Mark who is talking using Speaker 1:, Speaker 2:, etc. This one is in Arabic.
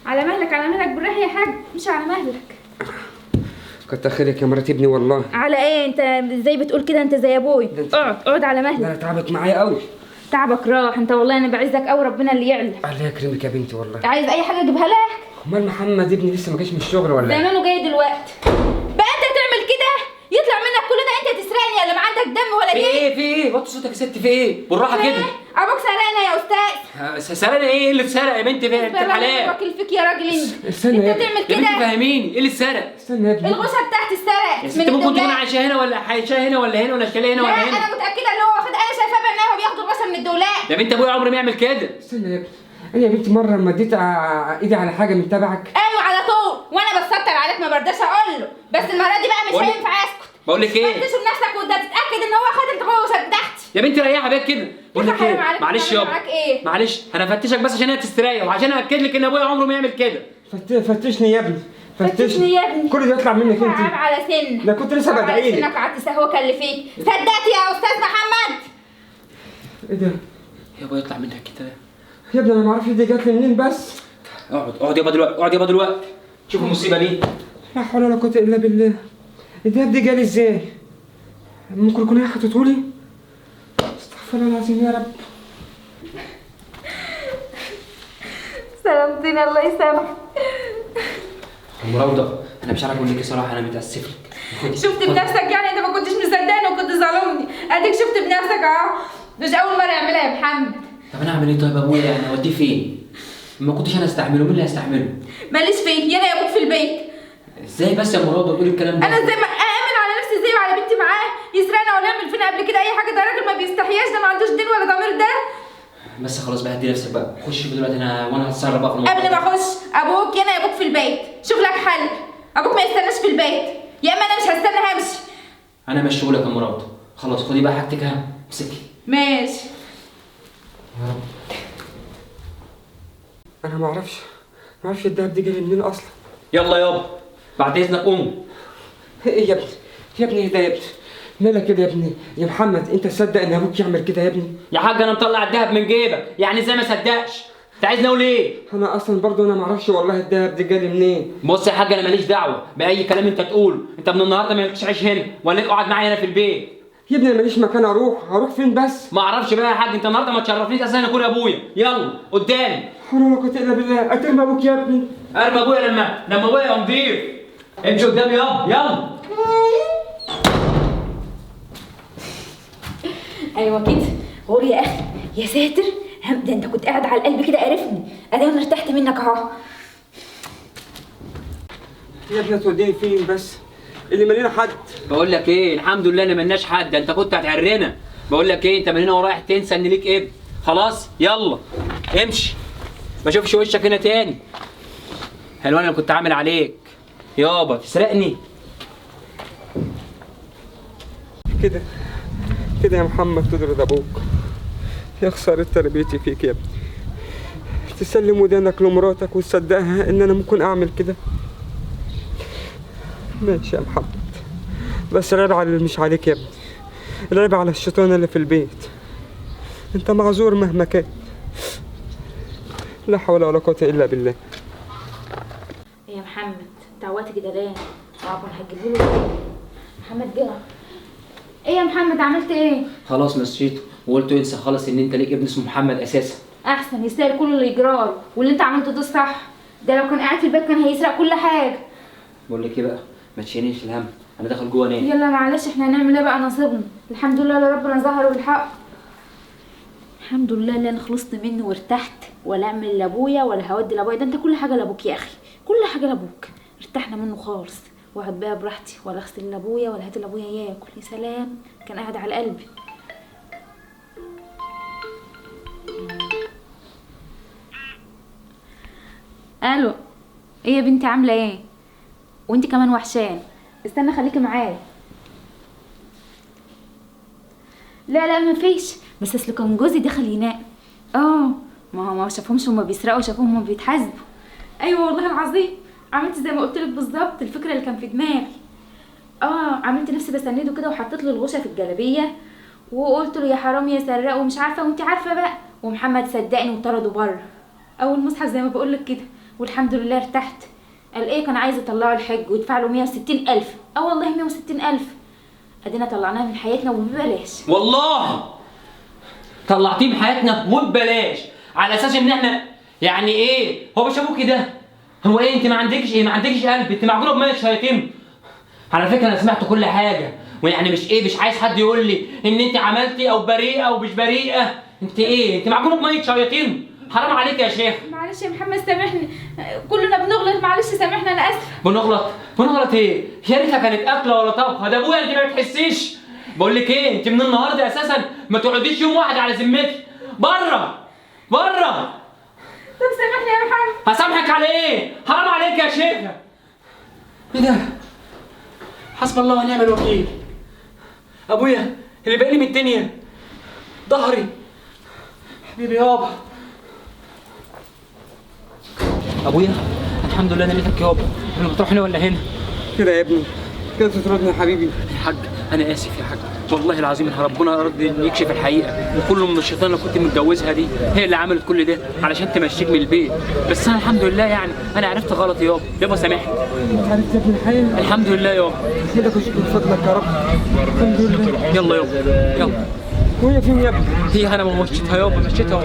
Speaker 1: على مهلك على مهلك بالراحه يا حاج، مش على مهلك.
Speaker 2: كتر خيرك يا مرات ابني والله.
Speaker 1: على ايه انت ازاي بتقول كده؟ انت زي ابوي. اقعد على مهلك.
Speaker 2: انا تعبك معايا قوي.
Speaker 1: تعبك راح انت والله، انا بعزك قوي، ربنا اللي يعلم.
Speaker 2: الله يكرمك يا بنتي والله.
Speaker 1: عايز اي حاجه اجيبها لك؟
Speaker 2: امال محمد ابني لسه ما جاش من الشغل ولا ايه؟
Speaker 1: زمانه جاي دلوقتي. بقى انت تعمل كده؟ يطلع منك كل ده؟ انت تسرقني ولا ما عندك دم ولا ايه؟
Speaker 2: في ايه وطي صوتك يا ست، في ايه بالراحه كده؟
Speaker 1: ابوك سرقنا يا استاذ.
Speaker 2: سرقنا ايه اللي اتسرق يا بنتي؟ في الحلال
Speaker 1: واكل فيك يا راجل انت.
Speaker 2: استنى
Speaker 1: انت تعمل كده؟
Speaker 2: يا بنتي فهميني ايه اللي اتسرق؟ استنى يا ابني.
Speaker 1: الغوشه بتاعتي اتسرقت.
Speaker 2: يا ست ممكن تكون عايشه هنا ولا عايشه هنا ولا هنا ولا شكلها هنا ولا
Speaker 1: لا
Speaker 2: هنا؟
Speaker 1: انا متاكده ان هو واخد، انا شايفاه بانه بياخدوا الغوشه من الدولاب.
Speaker 2: يا بنتي ابويا عمره ما يعمل كده. استنى يا ابني، انا يا بنتي مره لما اديت ايدي على حاجه من تبعك.
Speaker 1: ايوه على طول، وانا بستر عليك ما برضاش اقول له، بس المره دي بقى مش هينفع اسكت.
Speaker 2: بقول لك ايه؟
Speaker 1: فتشوا بنفسك وانت تتاكد ان هو خد الغوشه بتاعتي.
Speaker 2: يا بنتي ريحي بالك كده. بقول لك ايه؟ معلش يابا،
Speaker 1: إيه؟
Speaker 2: معلش انا هفتشك بس عشان هي تستريح وعشان ااكد لك ان ابويا عمره ما يعمل كده. فتشني يا ابني،
Speaker 1: فتشني يا ابني.
Speaker 2: كل ده يطلع منك انت.
Speaker 1: عيب على سنك.
Speaker 2: ده كنت لسه بدعي لك.
Speaker 1: سنك قعدت تسهوك اللي فيك. صدقت يا استاذ محمد؟
Speaker 2: ايه ده؟
Speaker 3: يابا يطلع منك كده.
Speaker 2: يا ابني انا ما اعرفش دي جت لي منين بس.
Speaker 3: اقعد يابا دلوقتي، اقعد يابا دلوقتي. شوف المصيبه دي.
Speaker 2: لا حول ولا قوه الا بالله. الدهب دي جالي ازاي؟ ممكن يكون هي حطته لي؟ استغفر الله العظيم يا رب.
Speaker 1: سلامتني الله يسامحك.
Speaker 3: مراوده انا مش عارف اقول لك ايه صراحه، انا متاسف لك.
Speaker 1: شفت بنفسك يعني؟ انت ما كنتش مصدقني وكنت ظالمني، اديك شفت بنفسك اهو. مش اول مره يعملها يا محمد.
Speaker 3: طب انا اعمل ايه طيب ابويا؟ يعني اوديه فين؟ ما كنتش انا استحمله، مين اللي هيستحمله؟
Speaker 1: ماليش فيه، يانا يا ابوك في البيت.
Speaker 3: ازاي بس يا مراوده تقولي الكلام ده؟
Speaker 1: انا ازاي ما اامن على نفسي ازاي وعلى بنتي معاه؟ يسرقنا ولا يعمل فينا قبل كده اي حاجه؟ ده راجل ما بيستحياش، ده ما عندوش دين ولا ضمير ده.
Speaker 3: بس خلاص بقى، هدي نفسك بقى، خش دلوقتي وانا هتصرف بقى في الموضوع.
Speaker 1: قبل ما اخش، ابوك يانا يا ابوك في البيت، شوف لك حل. ابوك ما يستناش في البيت، يا اما انا مش هستنى همشي.
Speaker 3: انا مشيهولك يا مراوده، خلاص خدي بقى حاجتك اهي، امسكي.
Speaker 1: ماشي.
Speaker 3: يا رب.
Speaker 2: انا ما اعرفش الدهب دي جالي منين اصلا.
Speaker 3: يلا يابا بعد اذنك قوم.
Speaker 2: ايه يا ابني؟ يا ابني ايه ده يا ابني؟ مالك كده يا ابني؟ يا محمد انت تصدق ان ابوك يعمل كده يا ابني؟
Speaker 3: يا حاج انا مطلع الدهب من جيبك، يعني ازاي ما صدقش؟ انت عايزني اقول ايه؟
Speaker 2: انا اصلا برضه انا ما اعرفش والله الدهب دي جالي منين.
Speaker 3: بص يا حاج انا ماليش دعوه باي كلام انت تقوله، انت من النهارده ما لكش عيش هنا ولا اقعد معايا هنا في البيت.
Speaker 2: يا ابني انا ماليش مكان هروح فين بس؟
Speaker 3: ما اعرفش بقى يا حاج، انت النهارده ما تشرفنيش اساسا اكون ابويا، يلا قدامي.
Speaker 2: حول ولا قوه الا بالله. اترمي ابوك يا ابني.
Speaker 3: ارمي ابويا لما ابويا يبقى نضيف. امشي قدامي يلا.
Speaker 1: ايوه كده غور يا اخي. يا ساتر، ده انت كنت قاعد على القلب كده قرفني، ادي انا ارتحت منك اهو.
Speaker 2: يا ابني توديني فين بس؟ اللي مالينا حد.
Speaker 3: بقول لك ايه، الحمد لله اللي ملناش حد، انت كنت هتعرنا. بقول لك ايه، انت من هنا ورايح تنسى ان ليك ابن، خلاص يلا امشي، ما اشوفش وشك هنا تاني. حلوان انا كنت عامل عليك يابا، تسرقني
Speaker 2: كده يا محمد تطرد ابوك؟ يا خسارة تربيتي فيك يا ابني. تسلم ودانك لمراتك وتصدقها ان انا ممكن اعمل كده؟ ماشي يا محمد، بس العيب على اللي مش عليك يا ابني، العيب على الشيطان اللي في البيت. انت معذور مهما كان. لا حول ولا قوة الا بالله.
Speaker 1: يا محمد تعوتي كده ليه؟ طبعا هتجيبوا له محمد جه. ايه يا محمد عملت ايه؟
Speaker 3: خلاص مشيته وقلت انسى خلاص ان انت ليك ابن اسمه محمد اساسا.
Speaker 1: احسن، يستاهل كل اللي يجراله، واللي انت عملته ده صح. ده لو كان قاعد في البيت كان هيسرق كل حاجه.
Speaker 3: بقول لك ايه بقى، ما تشيلنيش الهم، انا داخل جوه انام.
Speaker 1: يلا معلش، احنا هنعمل ايه بقى؟ نصيبنا. الحمد لله اللي ربنا ظهر بالحق. الحمد لله اللي انا خلصت منه وارتحت، ولا اعمل لابويا ولا هودي لابويا. ده انت كل حاجه لابوك يا اخي، كل حاجه لابوك. ارتحنا منه خالص، واقعد بقى براحتي، ولا اغسل لابويا ولا هات لابويا ياكل. يا سلام، كان قاعد على قلبي. الو، ايه يا بنتي عامله ايه؟ وانت كمان وحشان. استنى خليكي معايا. لا مفيش، بس اصل كان جوزي دخل ينام. ما هو ما شافهمش هما بيسرقوا، شافوهم هما بيتحاسبوا. ايوه والله العظيم عملت زي ما قلت لك بالظبط، الفكره اللي كان في دماغي. عملت نفسي بسنده كده وحطيت له الغشه في الجلابيه، وقلت له يا حرام يا سرقوا ومش عارفه، وانت عارفه بقى. ومحمد صدقني وطرده بره. اول مصحى زي ما بقول لك كده، والحمد لله ارتحت. قال ايه، كان عايز يطلعوا الحج ويدفع له 160,000. اه والله 160,000. ادينا طلعناه من حياتنا وببلاش.
Speaker 3: والله طلعتيه من حياتنا وببلاش، على اساس ان احنا يعني ايه؟ هو مش ابوكي ده؟ هو ايه انت ما عندكش ايه؟ ما عندكش قلب؟ انت معجونه بميه شياطين. على فكره انا سمعت كل حاجه، ويعني مش عايز حد يقول لي ان انت عملتي او بريئه او مش بريئه. انت ايه؟ انت معجونه بميه شياطين. حرام عليك يا شيخ.
Speaker 1: معلش يا محمد سامحني، كلنا بنغلط، معلش سامحنا، انا اسفه.
Speaker 3: بنغلط ايه؟ يا ريتها كانت اكله ولا طبخه، ده ابويا انت ما بتحسيش. بقول لك ايه، انت من النهارده اساسا ما تقعديش يوم واحد على ذمتي. بره.
Speaker 1: طب سامحني يا محمد.
Speaker 3: هسامحك على ايه؟ حرام عليك يا شيخ. ايه ده؟ حسب الله ونعم الوكيل. ابويا اللي باقي لي من الدنيا، ظهري. حبيبي يابا. ابويا الحمد لله انا لقيتك يابا. انا بتروح هنا ولا هنا؟
Speaker 2: كده يا ابني، كده تطردني يا حبيبي.
Speaker 3: يا حاج انا اسف يا حاج، والله العظيم ان ربنا اراد يكشف الحقيقه، وكله من الشيطان اللي كنت متجوزها دي هي اللي عملت كل ده علشان تمشيك من البيت. بس انا الحمد لله يعني انا عرفت غلطي يابا سامحني.
Speaker 2: عرفت يا ابني الحقيقة؟
Speaker 3: الحمد لله يابا.
Speaker 2: كده كشكر فضلك يا رب. الحمد لله.
Speaker 3: يلا يابا يلا.
Speaker 2: وهي فين يا ابني؟
Speaker 3: هي انا مشيتها يابا، مشيتها